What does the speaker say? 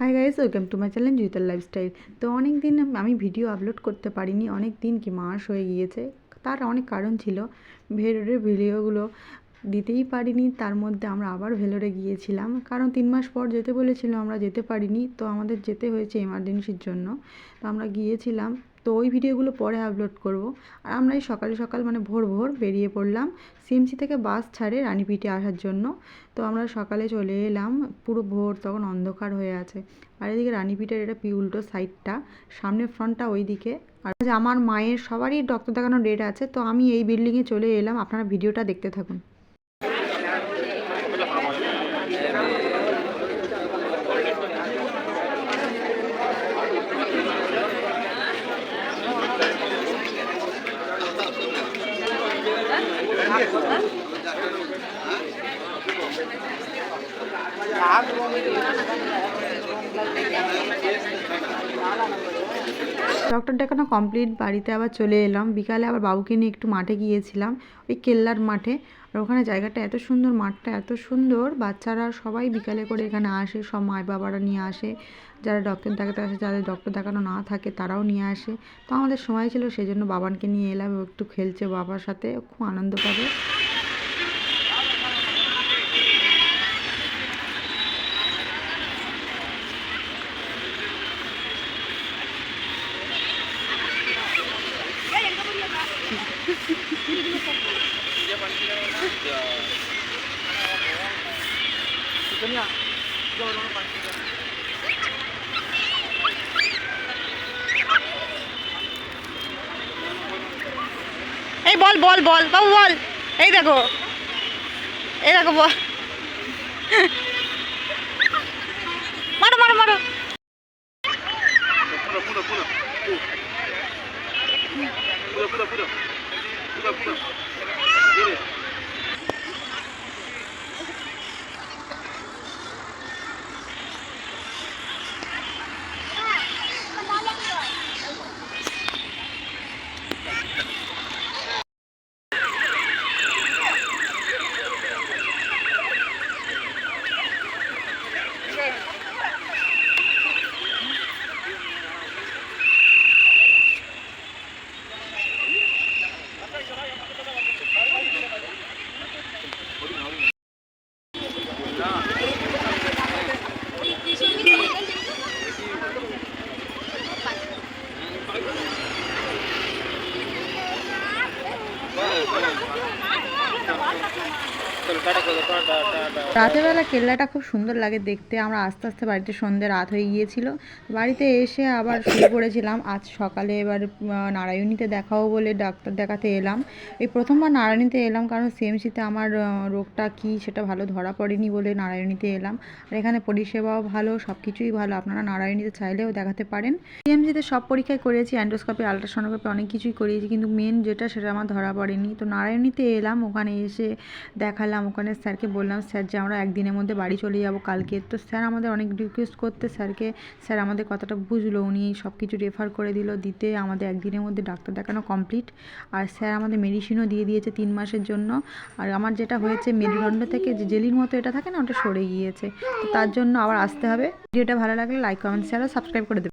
High guys, welcome to my channel জুইতার lifestyle. তো অনেক দিন আমি ভিডিও আপলোড করতে পারিনি, অনেক দিন কি মাস হয়ে গিয়েছে। তার অনেক কারণ ছিল, ভেলোরের ভিডিওগুলো দিতেই পারিনি। তার মধ্যে আমরা আবার ভেলোরে গিয়েছিলাম, কারণ 3 মাস পর যেতে বলেছিল, আমরা যেতে পারিনি। তো আমাদের যেতে হয়েছে এমার্জেন্সির জন্য। তো আমরা গিয়েছিলাম, তো ওই ভিডিওগুলো পরে আপলোড করব। আর আমরা এই সকাল সকাল মানে ভোর ভোর বেরিয়ে পড়লাম সিএমসি থেকে, বাস ছাড়ে রানীপিঠে আসার জন্য। তো আমরা সকালে চলে এলাম, পুরো ভোর, তখন অন্ধকার হয়ে আছে। আর এদিকে রানীপিঠের এটা উল্টো সাইডটা, সামনের ফ্রন্টটা ওই দিকে। আর আমার মায়ের সবারই ডক্টর দেখানোর ডেট আছে। তো আমি এই বিল্ডিংয়ে চলে এলাম, আপনারা ভিডিওটা দেখতে থাকুন। ডক্টর দেখানো কমপ্লিট, বাড়িতে আবার চলে এলাম। বিকালে আবার বাবুকে নিয়ে একটু মাঠে গিয়েছিলাম, ওই কেল্লার মাঠে। আর ওখানে জায়গাটা এত সুন্দর, মাঠটা এত সুন্দর, বাচ্চারা সবাই বিকালে করে এখানে আসে, সব মা বাবারা নিয়ে আসে, যারা ডক্টর দেখাতে আসে, যাদের ডক্টর দেখানো না থাকে তারাও নিয়ে আসে। তো আমাদের সময় ছিল, সেই জন্য বাবানকে নিয়ে এলাম, ও একটু খেলছে বাবার সাথে, খুব আনন্দ পাবে। এই বল বল বল বাবু বল, এই দেখো, এই দেখো বল, মারো মারো মারো। রাতেরবেলা কেল্লাটা খুব সুন্দর লাগে দেখতে। আমরা আস্তে আস্তে বাড়িতে, সন্ধ্যে রাত হয়ে গিয়েছিল, বাড়িতে এসে আবার শুয়ে পড়েছিলাম। আজ সকালে এবার নারায়ণীতে দেখাবো বলে ডাক্তার দেখাতে এলাম। এই প্রথমবার নারায়ণীতে এলাম, কারণ সিএমসিতে আমার রোগটা কী সেটা ভালো ধরা পড়েনি বলে নারায়ণীতে এলাম। আর এখানে পরিষেবাও ভালো, সব কিছুই ভালো, আপনারা নারায়ণীতে চাইলেও দেখাতে পারেন। সিএমসিতে সব পরীক্ষাই করেছি, অ্যান্ডোস্কোপি, আলট্রাসোনোগ্রাফি, অনেক কিছুই করিয়েছি, কিন্তু মেন যেটা সেটা আমার ধরা পড়েনি। তো নারায়ণীতে এলাম, ওখানে এসে দেখালাম। ওখানে স্যারকে বললাম, স্যার যে আমরা একদিনের মধ্যে বাড়ি চলে যাব কালকে। তো স্যার আমাদের অনেক রিকোয়েস্ট করতে স্যারকে, স্যার আমাদের কথাটা বুঝলো, উনি সব কিছু রেফার করে দিল, দিতে আমাদের একদিনের মধ্যে ডাক্তার দেখানো কমপ্লিট। আর স্যার আমাদের মেডিসিনও দিয়ে দিয়েছে 3 মাসের জন্য। আর আমার যেটা হয়েছে, মেরুদণ্ড থেকে যে জেলির মতো এটা থাকে না, ওটা সরে গিয়েছে। তো তার জন্য আবার আসতে হবে। ভিডিওটা ভালো লাগলে লাইক, কমেন্ট, শেয়ার ও সাবস্ক্রাইব করে দেবেন।